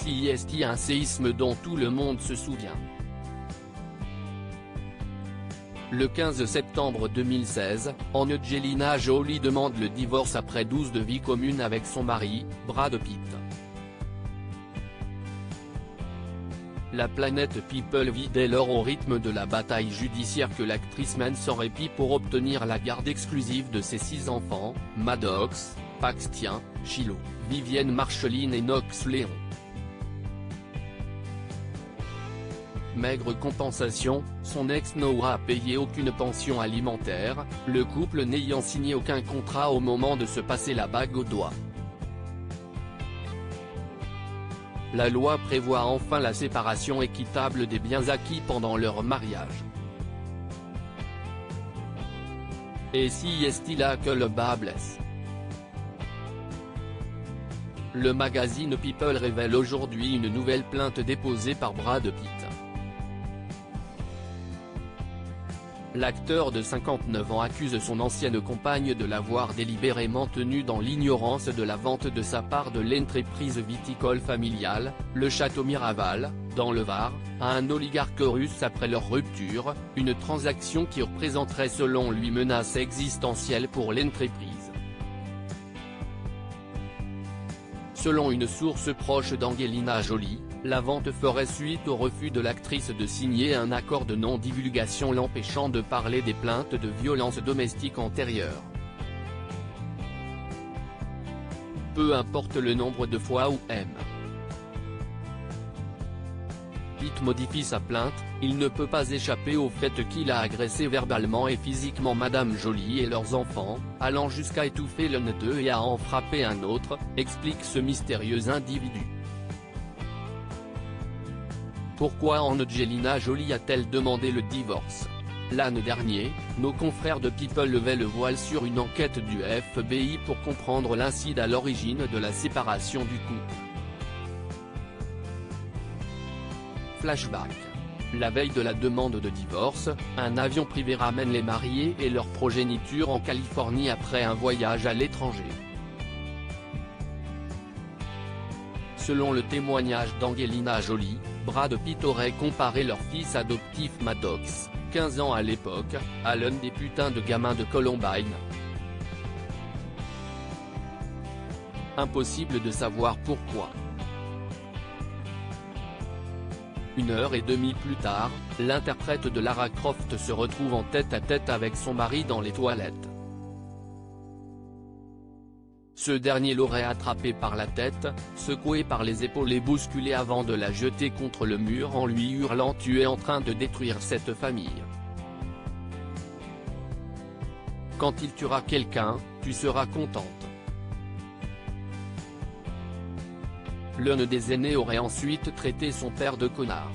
CIST, un séisme dont tout le monde se souvient. Le 15 septembre 2016, Angelina Jolie demande le divorce après 12 de vie commune avec son mari, Brad Pitt. La planète People vit dès lors au rythme de la bataille judiciaire que l'actrice mène sans répit pour obtenir la garde exclusive de ses 6 enfants, Maddox, Paxton, Shiloh, Vivienne Marceline et Knox Leon. Maigre compensation, son ex n'aura payé aucune pension alimentaire, le couple n'ayant signé aucun contrat au moment de se passer la bague au doigt. La loi prévoit enfin la séparation équitable des biens acquis pendant leur mariage. Et si est-il là que le bas blesse? Le magazine People révèle aujourd'hui une nouvelle plainte déposée par Brad Pitt. L'acteur de 59 ans accuse son ancienne compagne de l'avoir délibérément tenu dans l'ignorance de la vente de sa part de l'entreprise viticole familiale, le Château Miraval, dans le Var, à un oligarque russe après leur rupture, une transaction qui représenterait selon lui menace existentielle pour l'entreprise. Selon une source proche d'Angelina Jolie, la vente ferait suite au refus de l'actrice de signer un accord de non-divulgation l'empêchant de parler des plaintes de violences domestiques antérieures. Peu importe le nombre de fois où M. Pitt modifie sa plainte, il ne peut pas échapper au fait qu'il a agressé verbalement et physiquement Madame Jolie et leurs enfants, allant jusqu'à étouffer l'un d'eux et à en frapper un autre, explique ce mystérieux individu. Pourquoi Angelina Jolie a-t-elle demandé le divorce? L'an dernier, nos confrères de People levaient le voile sur une enquête du FBI pour comprendre l'incident à l'origine de la séparation du couple. Flashback. La veille de la demande de divorce, un avion privé ramène les mariés et leur progéniture en Californie après un voyage à l'étranger. Selon le témoignage d'Angelina Jolie, Brad Pitt aurait comparé leur fils adoptif Maddox, 15 ans à l'époque, à l'un des putains de gamins de Columbine. Impossible de savoir pourquoi. 1h30 plus tard, l'interprète de Lara Croft se retrouve en tête-à-tête avec son mari dans les toilettes. Ce dernier l'aurait attrapée par la tête, secouée par les épaules et bousculée avant de la jeter contre le mur en lui hurlant « Tu es en train de détruire cette famille. Quand il tuera quelqu'un, tu seras contente. » L'un des aînés aurait ensuite traité son père de connard.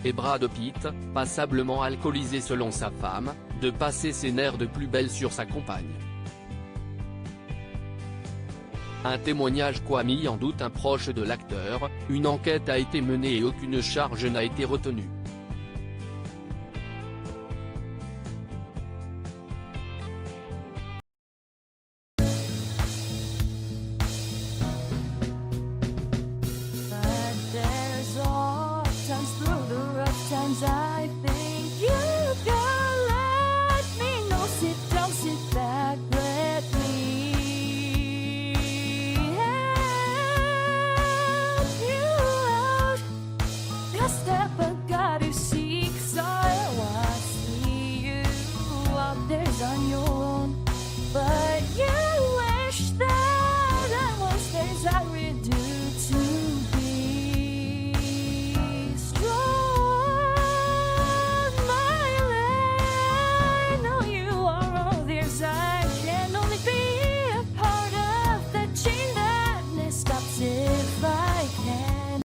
Et Brad Pitt, passablement alcoolisé selon sa femme, de passer ses nerfs de plus belle sur sa compagne. Un témoignage qu'a mis en doute un proche de l'acteur, une enquête a été menée et aucune charge n'a été retenue.